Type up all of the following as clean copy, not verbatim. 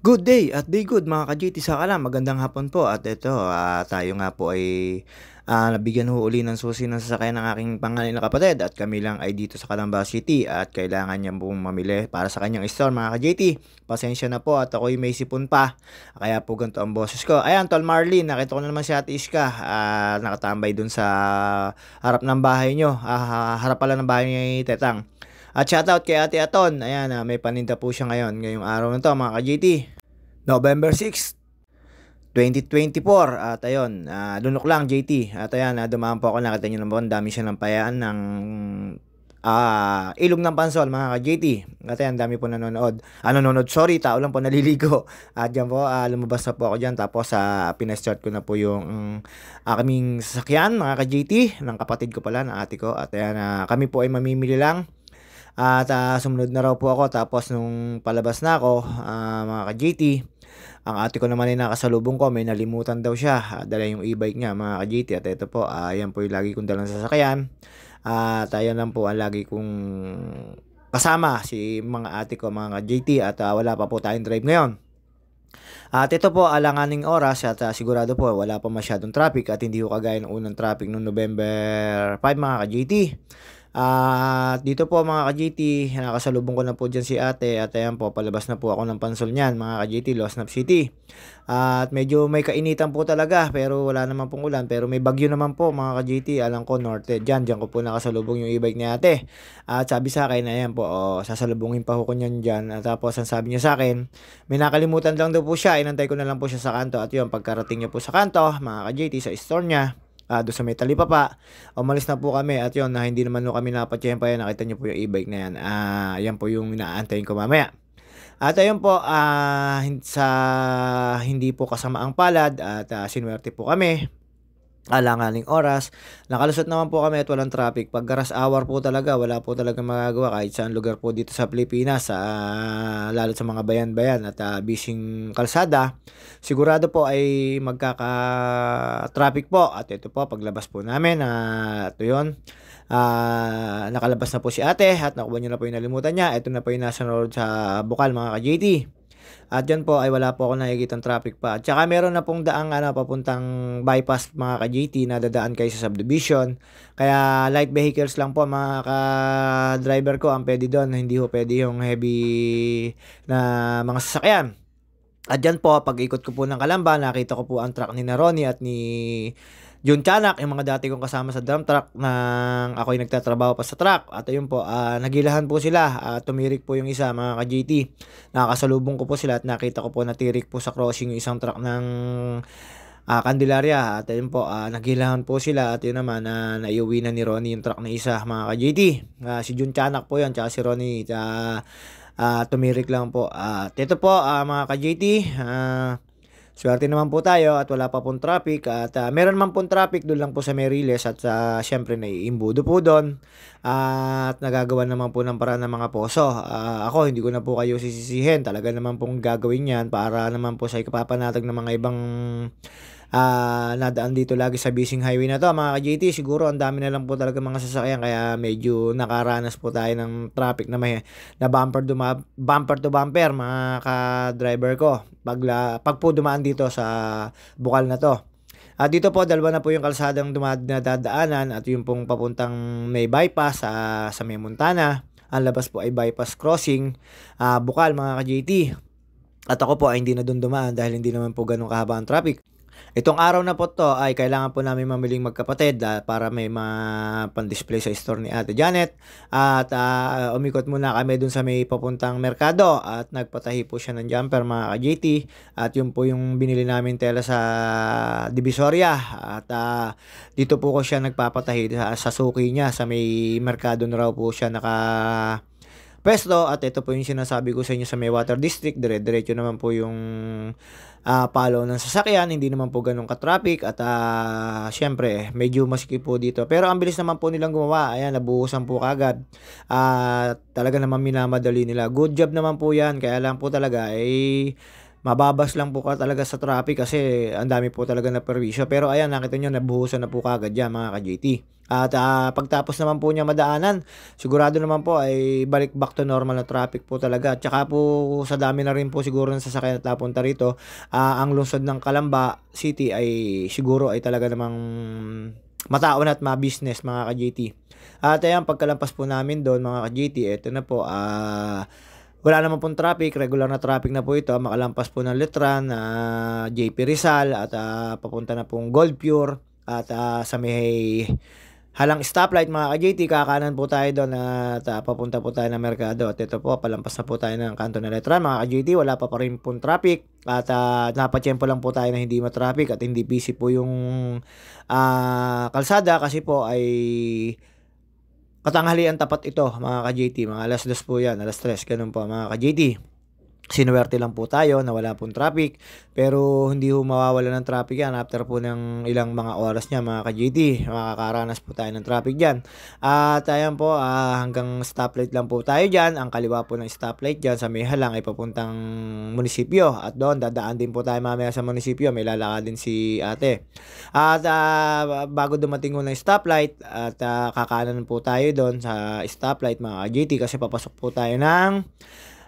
Good day at day good mga ka-GT sa kalam. Magandang hapon po at ito tayo nga po ay nabigyan ho uli ng susi ng sasakyan ng aking panganay na kapatid at kami lang ay dito sa Calamba City at kailangan niya pong mamili para sa kanyang store mga ka-GT. Pasensya na po at ako'y may sipon pa kaya po ganito ang boses ko. Ayan, Tol Marlene, nakita ko na naman si Ate Iska nakatambay dun sa harap ng bahay nyo, harap pala ng bahay ni Tetang. At shoutout kay Ate Aton. Ayan, may paninda po siya ngayon. Ngayong araw na to mga ka-GT. November 6, 2024. At ayun, lunok lang JT. At ayan, dumaan po ako, nakita nyo naman, dami siya ng payaan ng ilog ng pansol mga ka-JT. At ayan, dami po nanonood. Sorry, tao lang po naliligo. At dyan po, lumabas na po ako dyan. Tapos pinastart ko na po yung kaming sasakyan mga ka-JT. Ng kapatid ko pala, ng ate ko. At ayan, kami po ay mamimili lang. At sumunod na raw po ako. Tapos nung palabas na ako, mga ka-JT, ang ate ko naman ay nakasalubong ko, may nalimutan daw siya. Dala yung e-bike niya mga ka-GT. At ito po, ayan po yung lagi kong dalang sasakyan. At ayan lang po ang lagi kong kasama si mga ate ko mga ka-GT. At wala pa po tayong drive ngayon. At ito po, alanganing oras at sigurado po wala pa masyadong traffic at hindi ko kagaya ng unang traffic noong November 5 mga ka-GT. At dito po mga ka-GT, nakasalubong ko na po dyan si ate at ayan po, palabas na po ako ng pansol niyan mga ka-GT, Losnap City. At medyo may kainitan po talaga pero wala naman pong ulan, pero may bagyo naman po mga ka-GT, alam ko norte. Dyan ko po nakasalubong yung e-bike ni ate. At sabi sa akin, ayan po, sasalubungin pa ko niyan dyan. At tapos ang sabi niya sa akin, may nakalimutan lang daw po siya, inantay ko na lang po siya sa kanto. At yun, pagkarating niya po sa kanto mga ka-GT, sa store niya, doon sa may talipapa, umalis na po kami at yun, na hindi naman kami napatsyempa yan, nakita niyo po yung e-bike na yan. Yan po yung inaantayin ko mamaya. At ayun po, sa hindi po kasamaang palad at sinuwerte po kami, alanganing oras, nakalusot naman po kami at walang traffic. Pag rush hour po talaga, wala po talaga magagawa kahit saan lugar po dito sa Pilipinas, lalo sa mga bayan-bayan at bising kalsada, sigurado po ay magkaka-traffic po. At ito po, paglabas po namin, ito yun, nakalabas na po si ate at nakuha niyo na po yung nalimutan niya. Ito na po yung nasa road sa Bukal mga ka-JT. At dyan po ay wala po ako nakikitang traffic pa. At saka meron na pong daang papuntang bypass mga ka-GT na dadaan kayo sa subdivision. Kaya light vehicles lang po mga ka-driver ko ang pwede doon. Hindi ho pwede yung heavy na mga sasakyan. At dyan po, pag ikot ko po ng Calamba, nakita ko po ang truck ni Ronnie at ni Jun Tianak, yung mga dati kong kasama sa dump truck nang ako'y nagtatrabaho pa sa truck. At ayun po, nagilahan po sila. Tumirik po yung isa, mga ka-GT. Nakakasalubong ko po sila at nakita ko po natirik po sa crossing yung isang truck ng Candelaria. At ayun po, nagilahan po sila. At yun naman, naiuwi na ni Ronnie yung truck na isa, mga ka-GT. Si Jun Tianak po yun, tsaka si Ronnie, tumirik lang po. At ito po, mga ka-GT, swerte naman po tayo at wala pa pong traffic at meron man pong traffic doon lang po sa Meriles at syempre naiimbudo po doon at nagagawa naman po ng paraan ng mga poso. Ako hindi ko na po kayo sisisihin, talaga naman pong gagawin yan para naman po sa ikapapanatag ng mga ibang nadaan dito lagi sa Bising Highway na to mga ka-GT. Siguro ang dami na lang po talaga mga sasakyan kaya medyo nakaranas po tayo ng traffic na may na bumper to bumper mga ka-driver ko pag po dumaan dito sa Bukal na to. At dito po dalawa na po yung kalsadang nadadaanan at yung pong papuntang may bypass sa may Montana. Ang labas po ay bypass crossing Bukal mga ka-GT. At ako po ay hindi na doon dumaan dahil hindi naman po ganun kahaba ang traffic. Itong araw na po to ay kailangan po namin mamiling magkapatid para may pan-display sa store ni Ate Janet. At umikot muna kami dun sa may papuntang merkado at nagpatahi po siya ng jumper mga ka-GT. At yun po yung binili namin tela sa Divisoria. At dito po ko siya nagpapatahi sa suki niya sa may merkado na raw po siya pwesto. At ito po yung sinasabi ko sa inyo sa may Water District, dire-diretso naman po yung palo ng sasakyan, hindi naman po ganun ka-traffic at syempre medyo maski po dito pero ang bilis naman po nilang gumawa, ayan nabuhusan po kagad talaga naman minamadali nila, good job naman po yan, kaya lang po talaga mababas lang po ka talaga sa traffic kasi ang dami po talaga na perwisyo. Pero ayan, nakita niyo nabuhusan na po kaagad yan mga ka-JT. At pagtapos naman po niya madaanan, sigurado naman po ay balik back to normal na traffic po talaga. At saka po sa dami na rin po siguro ng sasakyan at napunta rito, ang lungsod ng Calamba City ay siguro ay talaga namang mataon at ma-business mga ka-JT. At ayan, pagkalampas po namin doon mga ka-JT, eto na po, wala naman pong traffic, regular na traffic na po ito. Makalampas po ng Letran, JP Rizal at papunta na pong Gold Pure at sa may halang stoplight mga ka-JT, kakanan po tayo doon at papunta po tayo ng Merkado. At ito po, palampas na po tayo ng kanto ng Letran mga ka-JT, wala pa rin pong traffic at napatsyempo lang po tayo na hindi ma-traffic at hindi busy po yung kalsada kasi po ay katanghalian tapat ito mga ka-JT, mga alas 2 po yan, alas 3, ganun po mga ka-JT. Sinuwerte lang po tayo na wala pong traffic, pero hindi ho mawawala ng traffic yan after po ng ilang mga oras niya mga ka-JT. Makakaranas po tayo ng traffic dyan. At ayan po, hanggang stoplight lang po tayo dyan. Ang kaliwa po ng stoplight dyan sa may halang ay papuntang munisipyo. At doon, dadaan din po tayo mamaya sa munisipyo. May lalakad din si ate. At bago dumating ho ng stoplight, at kakanan po tayo doon sa stoplight mga ka-JT kasi papasok po tayo ng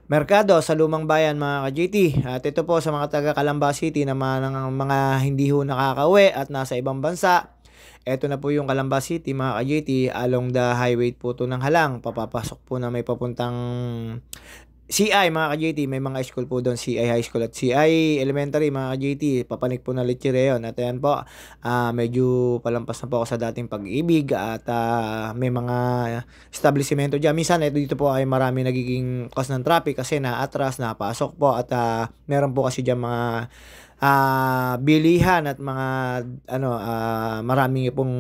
Merkado sa Lumang Bayan mga ka-JT. At ito po sa mga taga Calamba City na mga hindi ho nakakauwi at nasa ibang bansa. Ito na po yung Calamba City mga ka-JT, along the highway po to ng Halang. Papapasok po na may papuntang CI mga ka-JT, may mga school po doon, CI High School at CI Elementary mga ka-JT, papanik po na Lechireon. At ayan po, medyo palampas na po ako sa dating Pag-ibig at may mga establishmento dyan. Minsan dito po ay marami nagiging cause ng traffic kasi naatras, napasok po at meron po kasi dyan mga bilihan at mga marami pong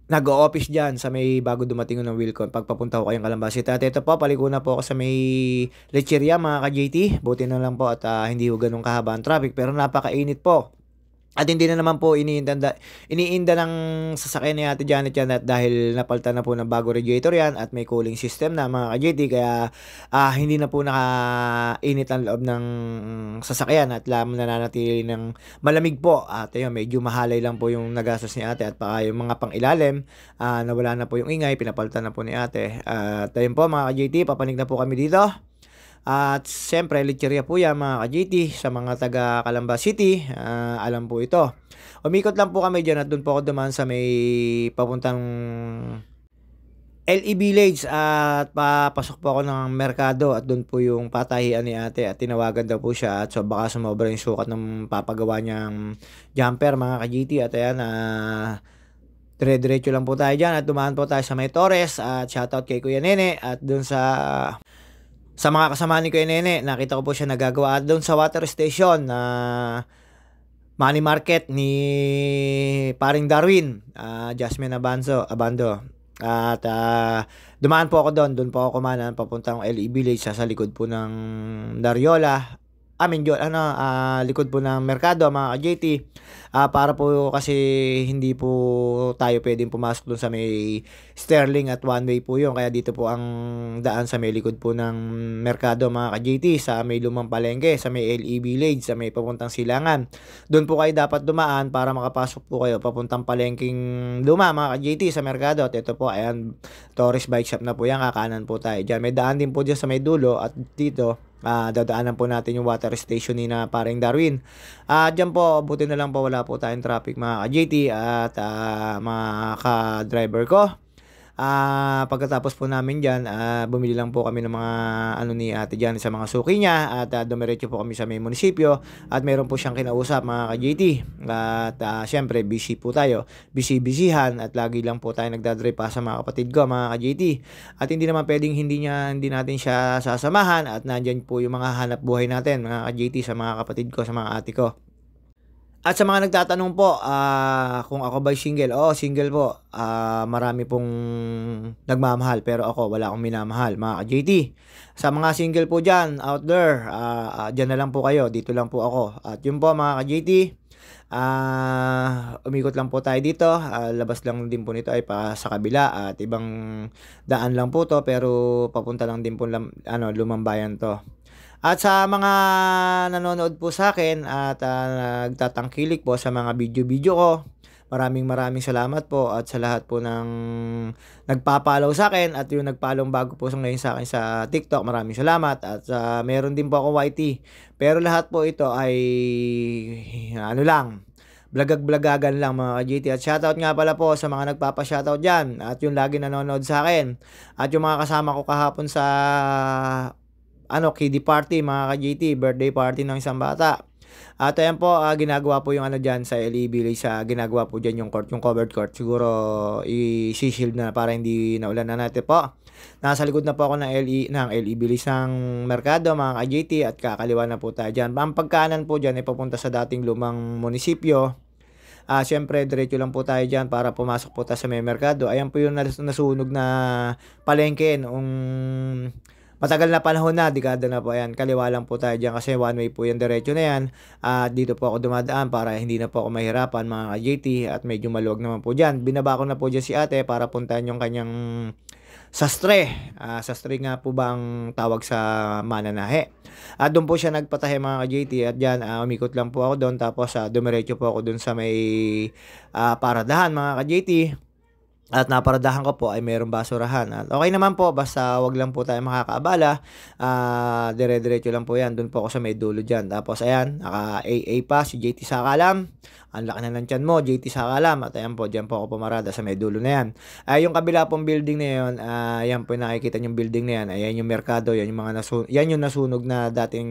nag-o-office dyan sa may bago dumating ng Wilcon pagpapunta ko kayong Calamba City. At ito po, paliko na po ako sa may Lecheria mga ka-JT. Buti na lang po at hindi ko ganun kahaba ang traffic pero napakainit po. At hindi na naman po iniinda ng sasakyan ni Ate Janet yan at dahil napalitan na po ng bago radiator yan at may cooling system na mga ka-JT kaya hindi na po nakainit ang loob ng sasakyan at nananatili ng malamig po. At ayun, medyo mahalay lang po yung nagastos ni Ate at baka yung mga pang-ilalim nawala na po yung ingay, pinapalitan na po ni Ate. At ayun po mga ka-JT, papanig na po kami dito. At siyempre, Lecheria po yan mga ka-JT sa mga taga Calamba City. Alam po ito. Umikot lang po kami dyan at doon po ako dumaan sa may papuntang LE Village at papasok po ako ng Merkado at doon po yung patahian ni Ate at tinawagan daw po siya at so baka sumobra yung sukat ng papagawa niyang jumper mga ka-JT. At ayan, dire-diretso lang po tayo dyan at dumaan po tayo sa may Torres at shoutout kay Kuya Nene at doon sa mga kasama ni Kuya Nene, nakita ko po siya nagagawa doon sa water station na money market ni paring Darwin, Jasmine Abando. At dumaan po ako doon po ako kumanan papuntang LE Village sa likod po ng Dariola. Likod po ng Merkado mga ka-JT. Para po kasi hindi po tayo pwedeng pumasok doon sa may Sterling at one way po yun. Kaya dito po ang daan sa may likod po ng Merkado mga ka-JT sa may Lumang Palengke, sa may LE Village, sa may papuntang Silangan. Doon po kayo dapat dumaan para makapasok po kayo papuntang Palengking Luma mga ka-JT sa Merkado. At ito po, ayan, Torres Bike Shop na po yan, kakanan po tayo dyan. May daan din po dyan sa may dulo at dito dadaanan po natin yung water station ni na paring Darwin. Dyan po, buti na lang po wala po tayong traffic mga ka-JT at mga ka-driver ko. Pagkatapos po namin dyan, bumili lang po kami ng mga ni Ate Janet sa mga suki niya at dumiretso po kami sa may munisipyo at meron po siyang kinausap mga ka-JT. At syempre busy po tayo, busy-busyhan at lagi lang po tayo nagdadrive pa sa mga kapatid ko mga ka-JT. At hindi naman pwedeng hindi natin siya sasamahan at nandyan po yung mga hanap buhay natin mga ka-JT sa mga kapatid ko, sa mga ate ko. At sa mga nagtatanong po, kung ako ba'y single? Oo, single po. Marami pong nagmamahal pero ako wala akong minamahal, mga ka-JT. Sa mga single po dyan, out there, dyan na lang po kayo, dito lang po ako. At yun po mga ka-JT, umikot lang po tayo dito. Labas lang din po nito ay pa sa kabila at ibang daan lang po to pero papunta lang din po Lumang Bayan to. At sa mga nanonood po sa akin at nagtatangkilik po sa mga video-video ko, maraming salamat po at sa lahat po ng nagpa-follow sa akin at yung nag-follow bago po ngayon sa akin sa TikTok, maraming salamat at meron din po ako YT. Pero lahat po ito ay ano lang, blagag-blagagan lang mga ka-GT. At shoutout nga pala po sa mga nagpapa-shoutout dyan at yung lagi nanonood sa akin at yung mga kasama ko kahapon sa kiddie party mga ka-GT, birthday party ng isang bata. At ayan po, ginagawa po yung dyan sa LE Village, ginagawa po dyan yung court, yung covered court. Siguro i-shield na para hindi naulan na natin po. Nasa likod na po ako ng LE Village ng Merkado mga ka-GT at kakaliwa na po tayo dyan. Ang pagkanan po dyan ay papunta sa dating lumang munisipyo. Siyempre, diretso lang po tayo dyan para pumasok po tayo sa may merkado. Ayan po yung nasunog na palengke noong matagal na panahon na, dekada na po. Ayan, kaliwa lang po tayo dyan kasi one way po yung diretso na yan. Dito po ako dumadaan para hindi na po ako mahirapan mga ka-JT at medyo maluwag naman po dyan. Binaba ko na po dyan si ate para puntahan yung kanyang sastre. Sastre nga po ba ang tawag sa mananahe. At doon po siya nagpatahe mga ka-JT at dyan umikot lang po ako doon tapos dumiretso po ako doon sa may paradahan mga ka-JT. At naparadahan ko po ay mayroong basurahan. At okay naman po, basta wag lang po tayo makakaabala. Dire-diretso lang po yan. Doon po ako sa may dulo dyan. Tapos ayan, naka-AA pa si JT Sakalam. Ang laki na ng tiyan mo, JT Sakalam. At ayan po, dyan po ako pumarada sa may dulo na yan. Yung kabila pong building na yun, yan po yung nakikita yung building na yan. Ayan yung merkado, yan yung yan yung nasunog na dating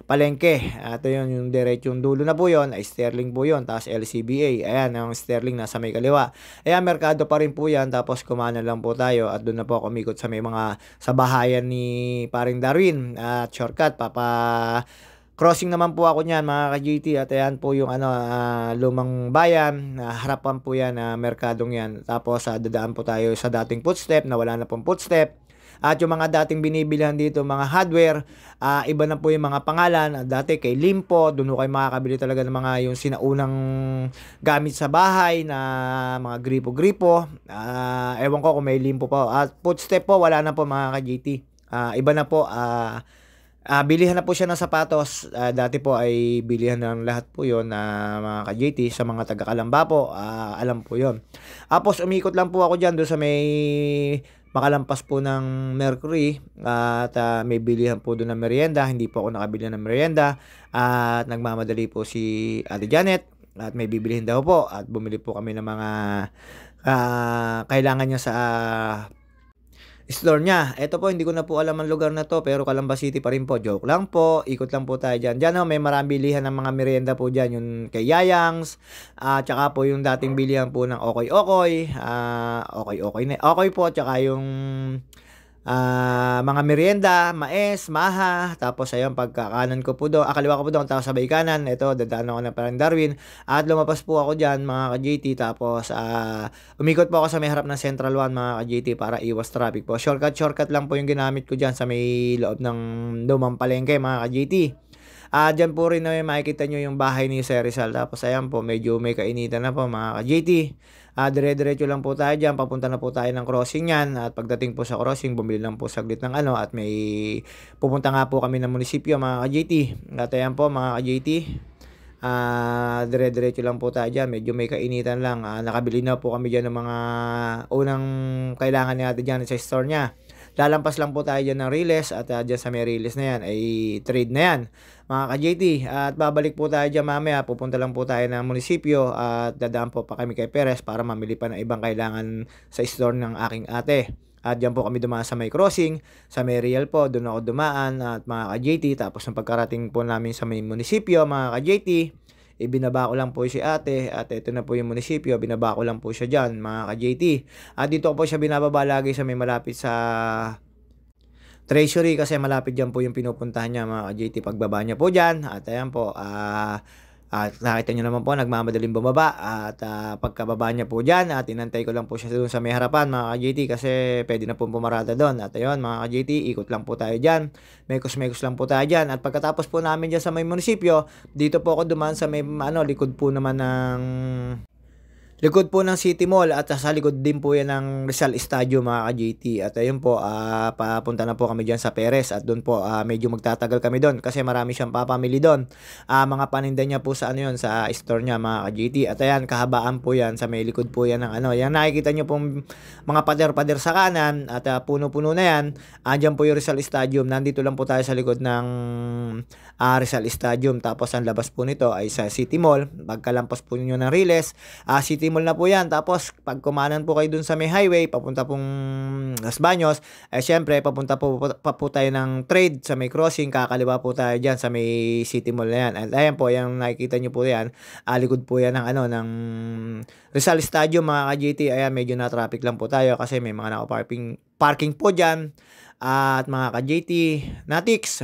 palengke. At yun yung diretsong dulo na po yun, ay Sterling po yun. Tapos LCBA, ayan, yung Sterling nasa may kaliwa. Ayan, merkado pa rin po yan. Tapos kumana lang po tayo at doon na po ako umikot sa may mga sa bahayan ni paring Darwin at shortcut crossing naman po ako niyan mga ka-GT at ayan po yung lumang bayan, harapan po yan merkadong yan. Tapos dadaan po tayo sa dating footstep na wala na pong footstep. At yung mga dating binibilihan dito, mga hardware, iba na po yung mga pangalan. Dati kay Limpo, doon kayo makakabili talaga ng mga yung sinaunang gamit sa bahay na mga gripo-gripo. Ewan ko kung may Limpo pa. At footstep po, wala na po mga ka-GT. Iba na po, bilihan na po siya ng sapatos. Dati po ay bilihan ng lahat po yon na mga ka-JT sa mga taga-Kalamba po. Alam po yon. Tapos umikot lang po ako dyan doon sa may makalampas po ng Mercury at may bilihan po doon ng merienda. Hindi po ako nakabili ng merienda at nagmamadali po si Ate Janet at may bibilihin daw po at bumili po kami ng mga kailangan niya sa store niya. Ito po, hindi ko na po alam ang lugar na to, pero Calamba City pa rin po. Joke lang po. Ikot lang po tayo dyan. Dyan may maraming bilihan ng mga merienda po dyan. Yung kay Yayangs. Tsaka po yung dating bilihan po ng Okoy-Okoy. Okoy-Okoy na. Okoy po. Tsaka yung mga merienda, mais, maha, tapos ayun, pagkakanan ko po doon, kaliwa ko po doon, tapos sabay kanan, ito, dadaan ako na parang Darwin, at lumapas po ako dyan, mga ka-JT, tapos umikot po ako sa may harap ng Central 1, mga ka-JT, para iwas traffic po. Shortcut lang po yung ginamit ko dyan sa may loob ng lumang palengke, mga ka-JT. Dyan po rin na makikita nyo yung bahay ni Sir Rizal. Tapos ayan po, medyo may kainitan na po mga ka-JT. Dire-diretso lang po tayo dyan. Papunta na po tayo ng crossing yan. At pagdating po sa crossing, bumili lang po saglit ng at may pupunta nga po kami ng munisipyo mga ka-JT. At ayan po mga ka-JT. Dire-diretso lang po tayo dyan. Medyo may kainitan lang. Nakabili na po kami dyan ng mga unang kailangan natin dyan sa store niya. Lalampas lang po tayo dyan ng Riles at dyan sa may Riles na yan ay trade na yan mga ka-JT. At babalik po tayo dyan mamaya, pupunta lang po tayo ng munisipyo at dadaan po pa kami kay Perez para mamili pa ng ibang kailangan sa store ng aking ate. At dyan po kami dumaan sa may crossing, sa may Real po, doon ako dumaan at mga ka-JT. Tapos ng pagkarating po namin sa may munisipyo mga ka-JT, ibinaba ko lang po si ate at ito na po yung munisipyo, binaba ko lang po siya dyan mga ka-JT. At dito ko po siya binababa lagi sa may malapit sa Treasury kasi malapit dyan po yung pinupuntahan niya mga ka-JT pagbaba niya po dyan. At ayan po, at nakita nyo naman po, nagmamadaling bumaba. At pagkababa niya po dyan, at inantay ko lang po siya doon sa may harapan mga ka-JT kasi pwede na po pumarada doon. At ayun mga ka-JT, ikot lang po tayo dyan. Mekos-mekos lang po tayo dyan. At pagkatapos po namin dyan sa may munisipyo, dito po ako dumaan sa may likod po naman ng Likod po ng City Mall at sa likod din po 'yan ng Rizal Stadium mga ka-JT. At ayun po, papunta na po kami diyan sa Perez at do'n po, medyo magtatagal kami do'n kasi marami siyang papamili do'n. Mga paninda niya po sa ano 'yun, sa store niya mga ka-JT. At ayan, kahabaan po 'yan, sa may likod po 'yan ng ano, 'yang nakikita niyo pong mga pader-pader sa kanan at, puno-puno na 'yan, andiyan po yung Rizal Stadium. Nandito lang po tayo sa likod ng, Rizal Stadium. Tapos ang labas po nito ay sa City Mall. Pagkalampas po ninyo ng Riles, City Mall na po yan. Tapos pag kumanan po kayo dun sa may highway, papunta pong Las Baños, syempre papunta po tayo ng Trade sa may crossing, kakaliwa po tayo dyan sa may City Mall na yan. At ayan po, yung nakikita nyo po yan, likod po yan ng ano, ng Rizal Stadium mga ka-GT. Ayan, medyo na traffic lang po tayo kasi may mga parking po dyan. At mga ka-JT Natics,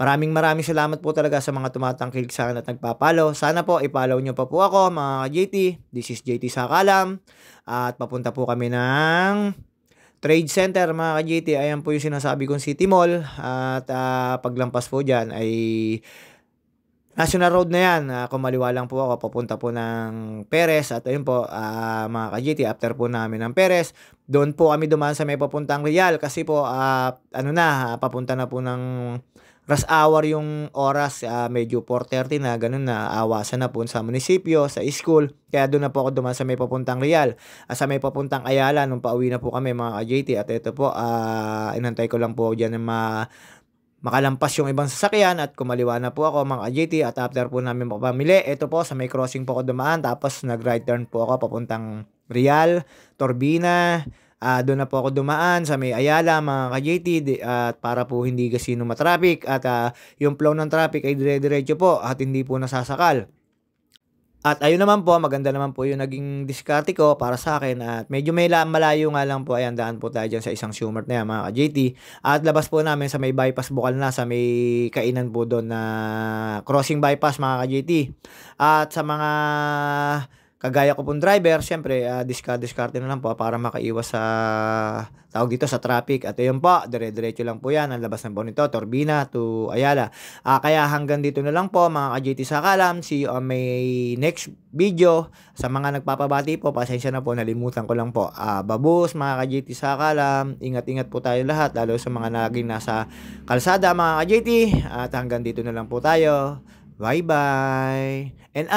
maraming salamat po talaga sa mga tumatangkilik sa akin at nagpa-follow. Sana po i-follow nyo pa po ako mga ka-JT. This is JT Sakalam. At papunta po kami ng Trade Center mga ka-JT. Ayan po yung sinasabi kong City Mall. At paglampas po dyan ay National Road na yan. Kumaliwa lang po ako, papunta po ng Perez. At ayun po, mga ka-GT, after po namin ng Perez, doon po kami dumaan sa may papuntang Real. Kasi po, papunta na po ng rush hour yung oras. Medyo 4:30 na, ganun na. Awasan na po sa munisipyo, sa school. Kaya doon na po ako dumaan sa may papuntang Real. Sa may papuntang Ayala, nung pauwi na po kami mga ka-GT. At ito po, inantay ko lang po dyan ng makalampas yung ibang sasakyan at kumaliwa na po ako mga JT. At after po namin mapamili, ito po sa may crossing po ako dumaan, tapos nag right turn po ako papuntang Real, Torbina. Doon na po ako dumaan sa may Ayala mga ka-JT, at para po hindi gasino matraffic at yung flow ng traffic ay dire-diretso po at hindi po nasasakal. At ayun naman po, maganda naman po yung naging diskarte ko para sa akin at medyo malayo nga lang po. Ayan, daan po tayo dyan sa isang Sumart na yan mga ka-JT. At labas po namin sa may bypass Bukal na, sa may kainan po doon na crossing bypass mga ka-JT. At sa mga kagaya ko pong driver, syempre, diskarte na lang po para makaiwas sa tawag dito sa traffic. At ayun po, dire-diretso lang po yan ang labas ng po nito, Torbina to Ayala. Kaya hanggang dito na lang po mga ka-JT Sakalam. See you on my next video. Sa mga nagpapabati po, pasensya na po, nalimutan ko lang po. Babus mga ka-JT Sakalam, ingat-ingat po tayo lahat, lalo sa mga naging nasa kalsada mga ka-JT. At hanggang dito na lang po tayo. Bye-bye. And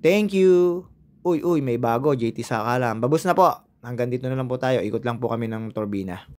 thank you. Uy, may bago, JT Sakalam. Babus na po. Hanggang dito na lang po tayo. Ikot lang po kami ng Torbina.